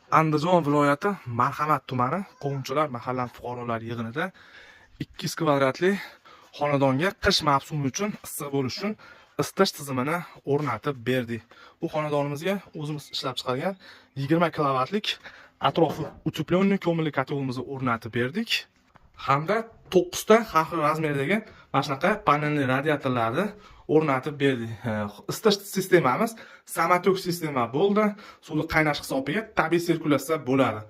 Andijon viloyati Marhamat tumani Qovunchilar mahalla fuqarolar yig'inida 200 kvadratli xonadonga qish mavsumi uchun issiq bo'lish uchun isitish tizimini o'rnatib berdik. Bu xonadonimizga o'zimiz ishlab chiqargan 20 kilovatlik atrofi utepленный ko'mirli kotelimizni o'rnatib berdik. Hamda 9 ta har xil razmerdagi mana shunaqa panelli radiatorlarni o'rnatib berdik. Isitish sistemamiz samotok sistema bo'ldi. Suvni qaynash hisobiga tabiiy sirkulyatsiya bo'ladi.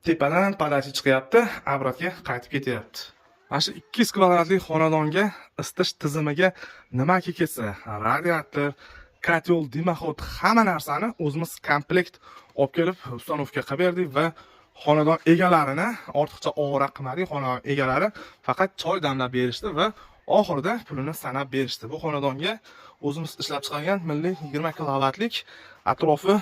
Tepadan podachi chiqyapti, obratga qaytib ketyapti. Mana shu 200 kvadratli xonadonga isitish tizimiga nimaki ketsa, radiator, kotel, dimoxod hamma narsani o'zimiz komplekt olib kelib ustanovka qilib berdik va xonadon egalarini ortiqcha ovora qilmadik. Xonadon egalari faqat choy damlab berishdi va oxirida pulini sanab berishdi. Bu xonadonga o'zimiz ishlab chiqargan milliy 20 kilovatlik atrofi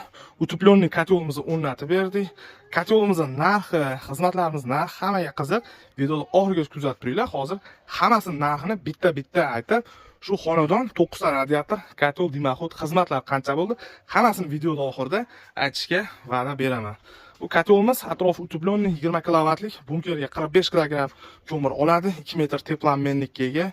utepленный kotelimizni o'rnatib berdik. Kotelimizning narxi, xizmatlarimiz narxi hammaga qiziq. Videoni oxirigacha kuzatib turinglar. Hozir hammasining narxini bitta aytib, shu xonadon 9 ta radiator, kotel, dimoxod xizmatlar qancha bo'ldi, hammasini videoda oxirida aytishga va'da beraman. Bu kotelimiz atrofi utepленный 20 kilovatlik bunkerga 45 kilogramm ko'mir oladi, 2 metr teplanmenlikka ega.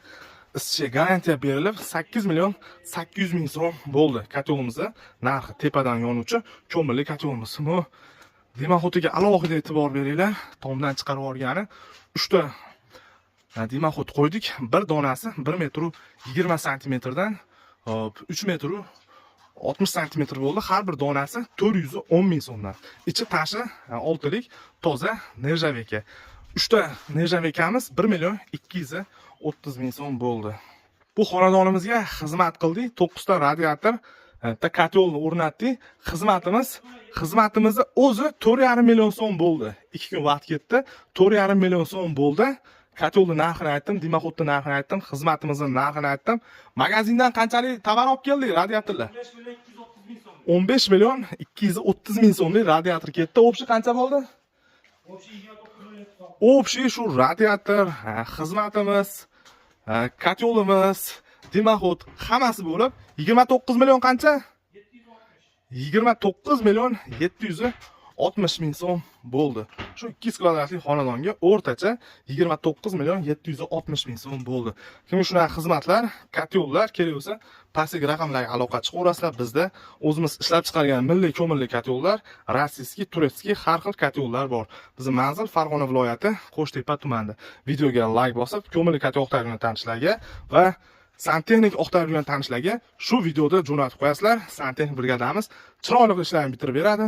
Isitishga garantiya berilib 8 million 800 ming so'm bo'ldi. Kotelimizning narxi tepadan yonuvchi ko'mirli kotelimiz. Bu dimoxodiga alohida e'tibor beringlar. Tomdan chiqarib olgani 3 ta dimoxod qo'ydik. Bir donasi 1 metr 20 santimetrdan 3 metr 60 santimetr bo'ldi. Har bir donasi 410 ming so'mdan. Ichi tashi oltilik toza nerjaveka. 3 ta nerjavekamiz 1 million 230 ming so'm bo'ldi. Bu xonadonimizga xizmat qildik. 9 ta radiator, kotelni o'rnatdik. Xizmatimizni o'zi 4,5 million so'm bo'ldi. 2 kun vaqt ketdi. 4,5 million so'm bo'ldi. Kotelni narxini aytdim, dimoxodni narxini aytdim, xizmatimizning narxini aytdim. Magazindan qanchalik tovar olib keldik radiatorlar? 15 million 230 ming so'mlik radiator ketdi. O'pshi qancha bo'ldi? O'pshi shu radiator, xizmatimiz, kotelimiz, dimoxod hammasi bo'lib 29 million qancha? 29 million 760 ming so'm bo'ldi. Shu 200 kvadratli xonadonga o'rtacha 29 million 760 ming so'm bo'ldi. Kim shunaqa xizmatlar, kotellar kerak bo'lsa, pastdagi raqamlarga aloqa chiqaverasizlar. Bizda o'zimiz ishlab chiqargan milliy ko'mirli kotellar, rossiyskiy, turkiy har xil kotellar bor. Bizning manzil Farg'ona viloyati Qo'shtepa tumanida. Videoga like bosib, ko'mirli kotel bilan tanishlarga va santexnik o'qituvchi bilan tanishlarga shu videoda jo'natib qo'yasizlar. Santexnik brigadamiz chiroyli ishlarni bitirib beradi.